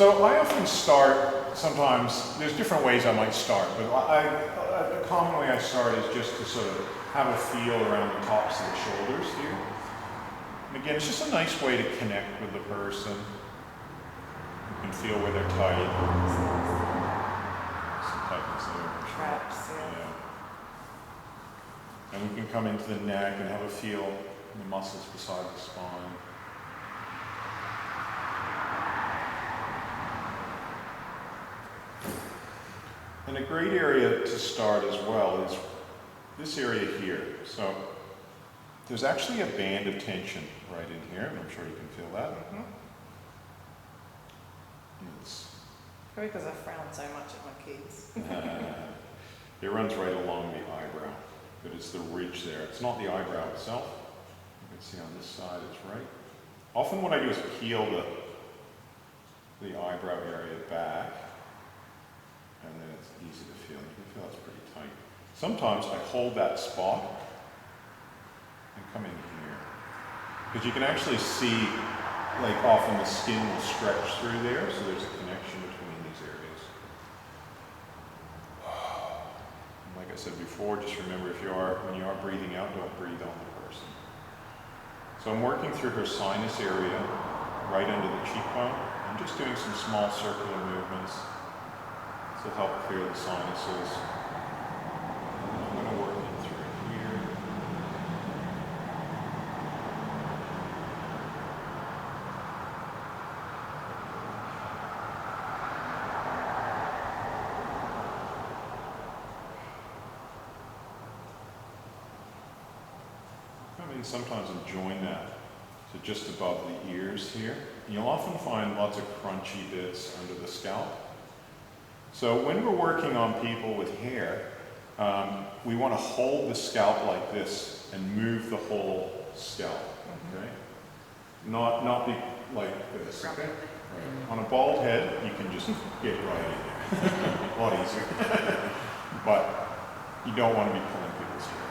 So I often start, sometimes, there's different ways I might start, but the common way I start is just to sort of have a feel around the tops of the shoulders here. And again, it's just a nice way to connect with the person. You can feel where they're tight. Some tightness there. Traps, Yeah. And we can come into the neck and have a feel in the muscles beside the spine. And a great area to start as well is this area here. So there's actually a band of tension right in here, and I'm sure you can feel that. Mm-hmm. It's, Probably because I frown so much at my kids. it runs right along the eyebrow, but it's the ridge there. It's not the eyebrow itself. You can see on this side it's right. Often what I do is peel the eyebrow area back, and then it's easy to feel. You can feel it's pretty tight. Sometimes I hold that spot and come in here, because you can actually see, like often the skin will stretch through there, so there's a connection between these areas. And like I said before, just remember when you are breathing out, don't breathe on the person. So I'm working through her sinus area, right under the cheekbone. I'm just doing some small circular movements to help clear the sinuses. I'm going to work in through here. Come in sometimes and join that to just above the ears here. And you'll often find lots of crunchy bits under the scalp. So when we're working on people with hair, we want to hold the scalp like this and move the whole scalp, okay? Not be like this, okay? Right. On a bald head, you can just get right in there. A lot easier. But you don't want to be pulling people's hair.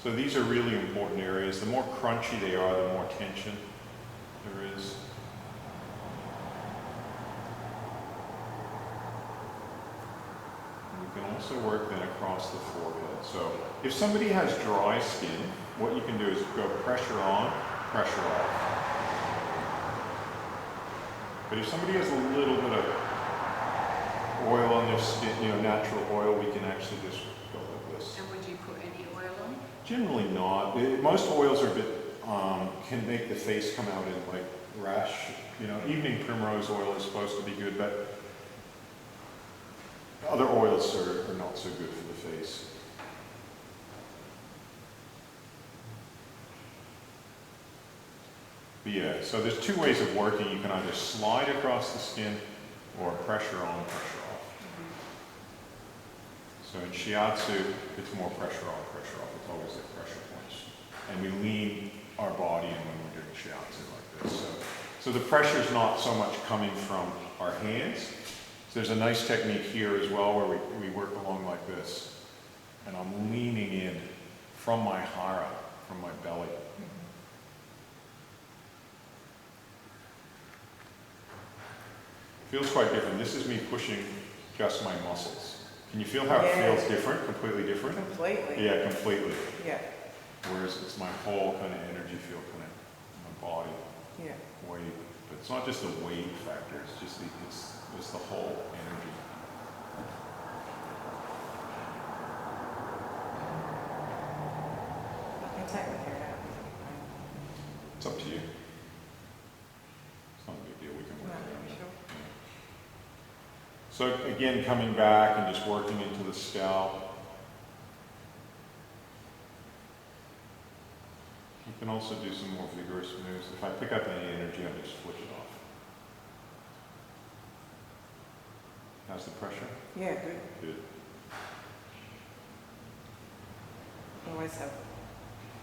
So these are really important areas. The more crunchy they are, the more tension there is. You can also work then across the forehead. So if somebody has dry skin, what you can do is go pressure on, pressure off. But if somebody has a little bit of oil on their skin, natural oil, we can actually just go like this. And would you put any oil on? Generally not. Most oils are a bit, can make the face come out in like rash. Evening primrose oil is supposed to be good, but other oils are not so good for the face. But yeah, so there's two ways of working. You can either slide across the skin or pressure on, pressure off. So in Shiatsu, it's more pressure on, pressure off. It's always at pressure points. And we lean our body in when we're doing Shiatsu like this. So the pressure is not so much coming from our hands. So there's a nice technique here as well where we work along like this. And I'm leaning in from my hara, from my belly. Feels quite different. This is me pushing just my muscles. Can you feel how it feels different, completely different? Completely. Yeah, completely. Yeah. Whereas it's my whole kind of energy field kind of my body. Yeah. Weight. But it's not just the weight factor, it's just it's the whole energy. I can take my hair out. It's up to you. It's not a big deal, we can work it out. Sure. So again, coming back and just working into the scalp. You can also do some more vigorous moves. If I pick up any energy, I'll just switch it off. How's the pressure? Yeah, good. Good. I always have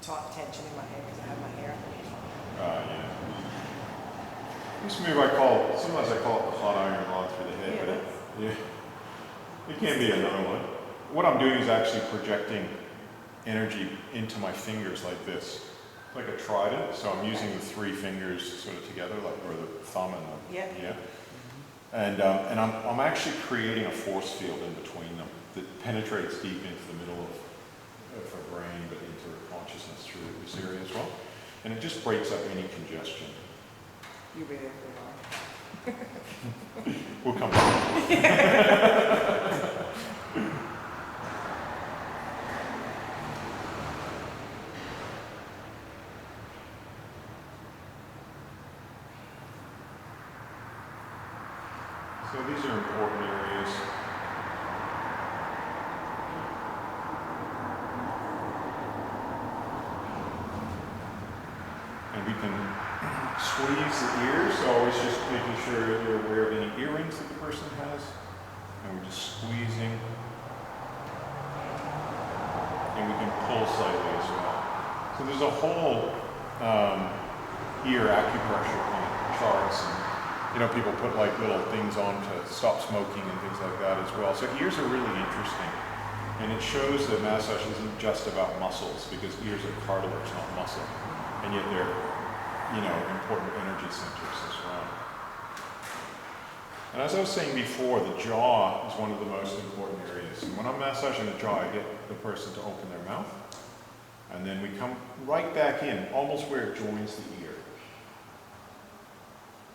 tight tension in my head because I have my hair up. Yeah. This move sometimes I call it the hot iron rod through the head, but it can be another one. What I'm doing is actually projecting energy into my fingers like this. like a trident, so I'm using the three fingers sort of together, like, or the thumb and the, Yeah. And I'm actually creating a force field in between them that penetrates deep into the middle of her brain, but into her consciousness through this area as well. And it just breaks up any congestion. You'll be there for a while. We'll come back. So these are important areas. And we can squeeze the ears, so always just making sure you're aware of any earrings that the person has. And we're just squeezing. And we can pull slightly as well. So there's a whole ear acupressure kind of charts. And, you know, people put like little things on to stop smoking and things like that as well. So ears are really interesting. And it shows that massage isn't just about muscles, because ears are cartilage, not muscle. And yet they're, you know, important energy centers as well. And as I was saying before, the jaw is one of the most important areas. And when I'm massaging the jaw, I get the person to open their mouth. And then we come right back in, almost where it joins the ear.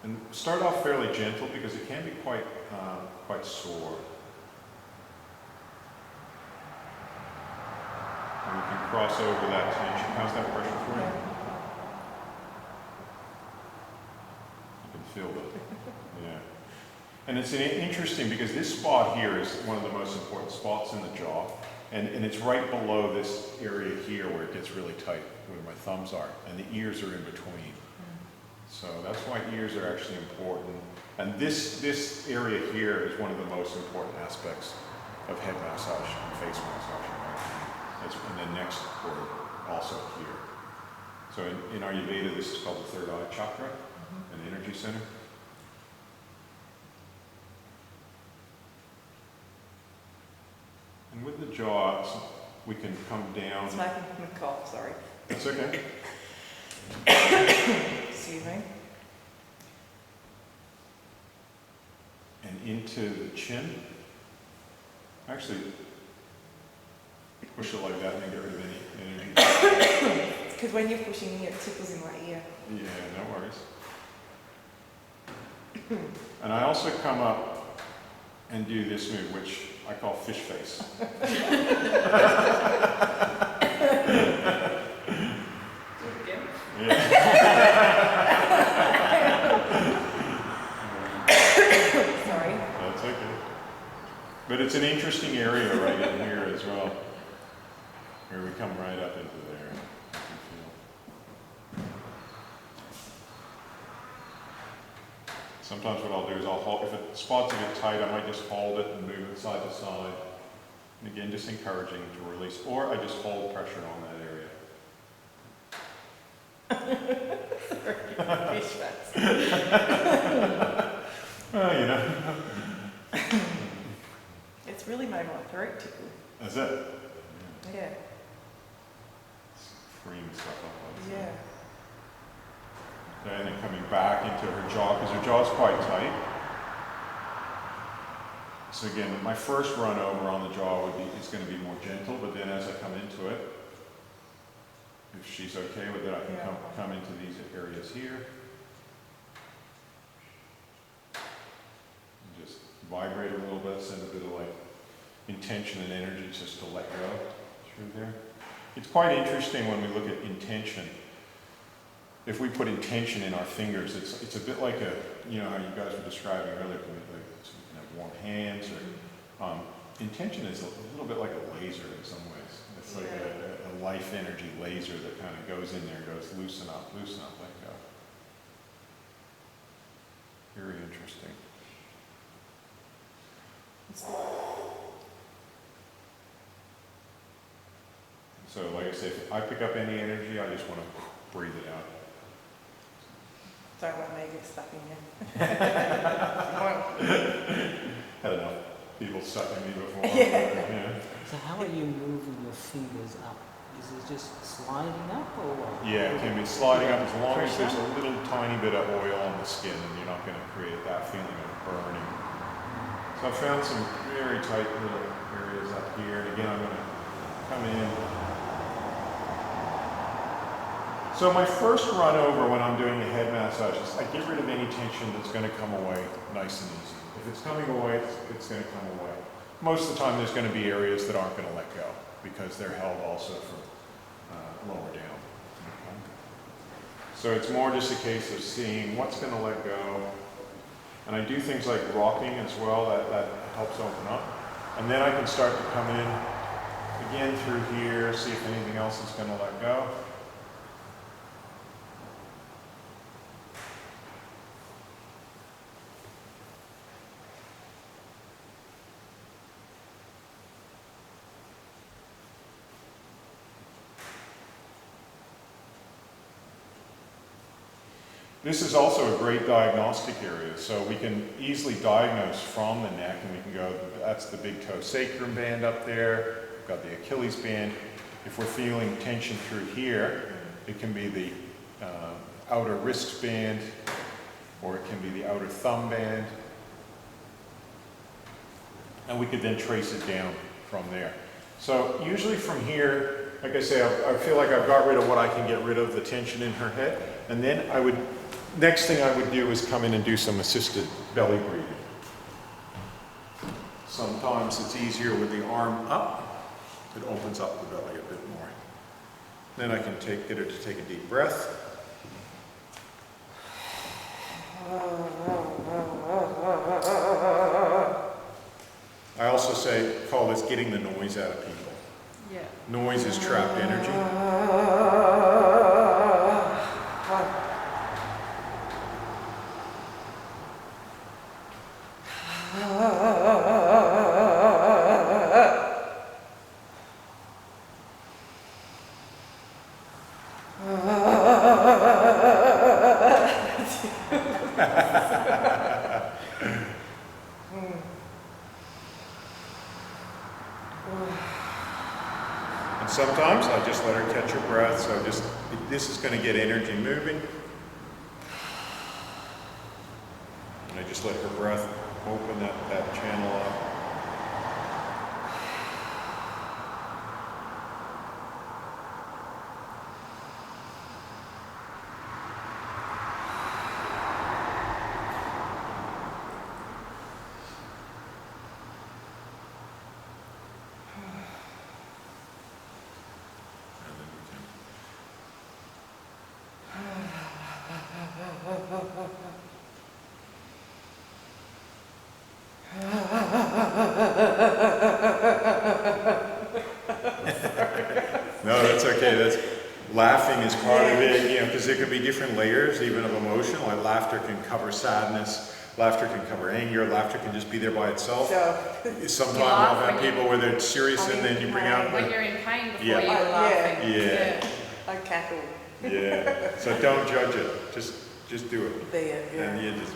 And start off fairly gentle, because it can be quite sore. And we can cross over that tension. How's that pressure for you? You can feel it. Yeah. And it's interesting, because this spot here is one of the most important spots in the jaw. And it's right below this area here where it gets really tight, where my thumbs are. And the ears are in between. So that's why ears are actually important. And this area here is one of the most important aspects of head massage and face massage. And then next word also here. So in Ayurveda, this is called the third eye chakra, an energy center. And with the jaw, we can come down. It's making me cough, sorry. That's okay. Excuse me. And into the chin. Actually, push it like that and then get rid of any energy. Because when you're pushing me, it tickles in my ear. Yeah, no worries. And I also come up and do this move, which I call fish face. Sorry. That's okay. But it's an interesting area right in here as well, where we come right up into there. You can feel. Sometimes what I'll do is I'll hold, if it spots a bit tight, I might just hold it and move it side to side. And again, just encouraging to release, or I just hold pressure on that area. Sorry, fish face. Well, you know. It's really made my throat tickle. That's it. Yeah. Cream stuff up like Yeah. that. And then coming back into her jaw, because her jaw's quite tight. So again, my first run over on the jaw is going to be more gentle, but then as I come into it, if she's okay with it, I can come into these areas here. And just vibrate a little bit, send a bit of like intention and energy just to let go through there. It's quite interesting when we look at intention. If we put intention in our fingers, it's a bit like you know how you guys were describing earlier, like you can have warm hands, or intention is a little bit like a laser in some ways. It's like a life energy laser that kind of goes in there, goes loosen up, let go. Very interesting. So like I say, if I pick up any energy, I just want to breathe it out. Don't let me get stuck in here. Had enough people stuck in me before. Yeah. So how are you moving your fingers up? Is it just sliding up or what? Yeah, it can be sliding up as long as there's Pressure? a little tiny bit of oil on the skin, and you're not going to create that feeling of burning. So I found some very tight little areas up here, and again I'm going to come in. So my first run over when I'm doing the head massages, I get rid of any tension that's going to come away nice and easy. If it's coming away, it's going to come away. Most of the time there's going to be areas that aren't going to let go because they're held also from lower down. Okay. So it's more just a case of seeing what's going to let go. And I do things like rocking as well, that helps open up. And then I can start to come in again through here, see if anything else is going to let go. This is also a great diagnostic area, so we can easily diagnose from the neck, and we can go, that's the big toe sacrum band up there, we've got the Achilles band. If we're feeling tension through here, it can be the outer wrist band, or it can be the outer thumb band. And we could then trace it down from there. So usually from here, like I say, I feel like I've got rid of what I can get rid of, the tension in her head, and then next thing I would do is come in and do some assisted belly breathing. Sometimes it's easier with the arm up. It opens up the belly a bit more. Then I can get her to take a deep breath. I also call this getting the noise out of people. Yeah. Noise is trapped energy. And sometimes I just let her catch her breath, so this is going to get energy moving. And I just let her breath open that channel up. No, that's okay. Laughing is part of it, because there can be different layers even of emotion. Like laughter can cover sadness, laughter can cover anger, laughter can just be there by itself. So, Sometimes I've had people where they're serious and then you bring out When you're in pain before Yeah. you were laughing. Yeah. I cackle. Yeah. So don't judge it. Just do it. There, yeah. And you just,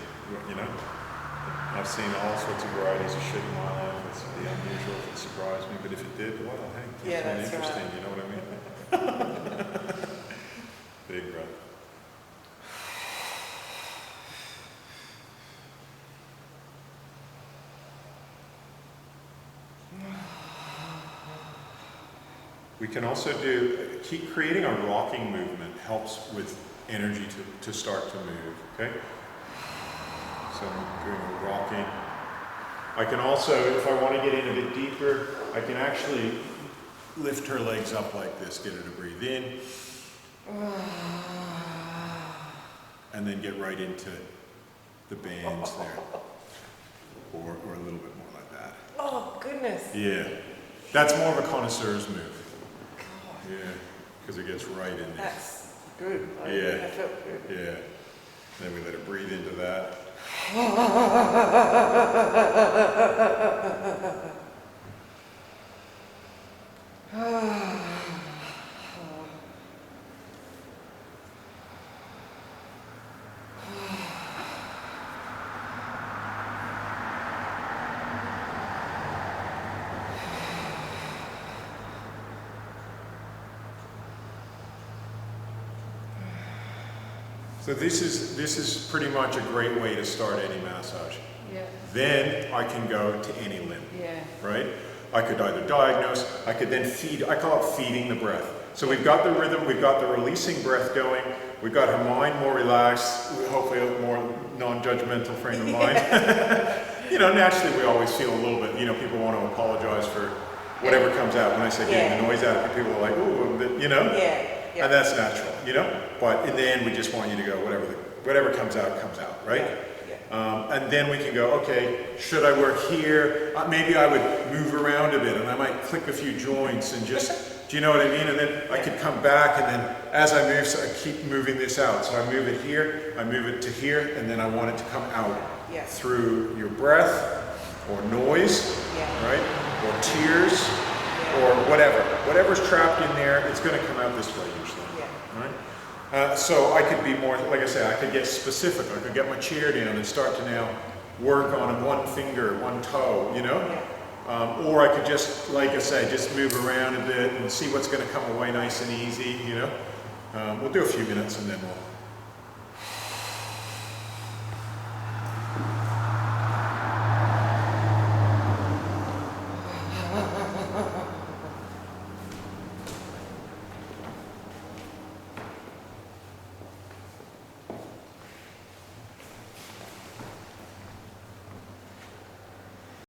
I've seen all sorts of varieties of shit in my life. It's the unusual if it surprised me, but if it did, well, hey, Yeah, it's that's interesting, right. you know what I mean? Big breath. We can also keep creating a rocking movement helps with energy to start to move, okay? So I'm doing a rocking. I can also, if I want to get in a bit deeper, I can actually lift her legs up like this, get her to breathe in. And then get right into the bands there. Or a little bit more like that. Oh, goodness. Yeah. That's more of a connoisseur's move. Yeah, because it gets right in there. That's good. Yeah. I felt good. Yeah. Then we let her breathe into that. So this is pretty much a great way to start any massage. Yeah. Then I can go to any limb, Yeah. right? I could either diagnose, I could then feed, I call it feeding the breath. So we've got the rhythm, we've got the releasing breath going, we've got her mind more relaxed, hopefully a more non-judgmental frame of mind. You know, naturally we always feel a little bit, you know, people want to apologize for whatever comes out. When I say getting the noise out of people are like, ooh, but, you know? Yeah. And that's natural, you know? But in the end, we just want you to go, whatever comes out, right? Yeah. And then we can go, okay, should I work here? Maybe I would move around a bit and I might click a few joints and just, do you know what I mean? And then I could come back and then as I move, so I keep moving this out. So I move it here, I move it to here, and then I want it to come out through your breath or noise, right? Or tears. Or whatever's trapped in there, it's going to come out this way usually, right? So I could be more, like I say, I could get specific. I could get my chair down and start to now work on one finger, one toe, you know? Or I could just, like I say, just move around a bit and see what's going to come away nice and easy, you know? We'll do a few minutes and then we'll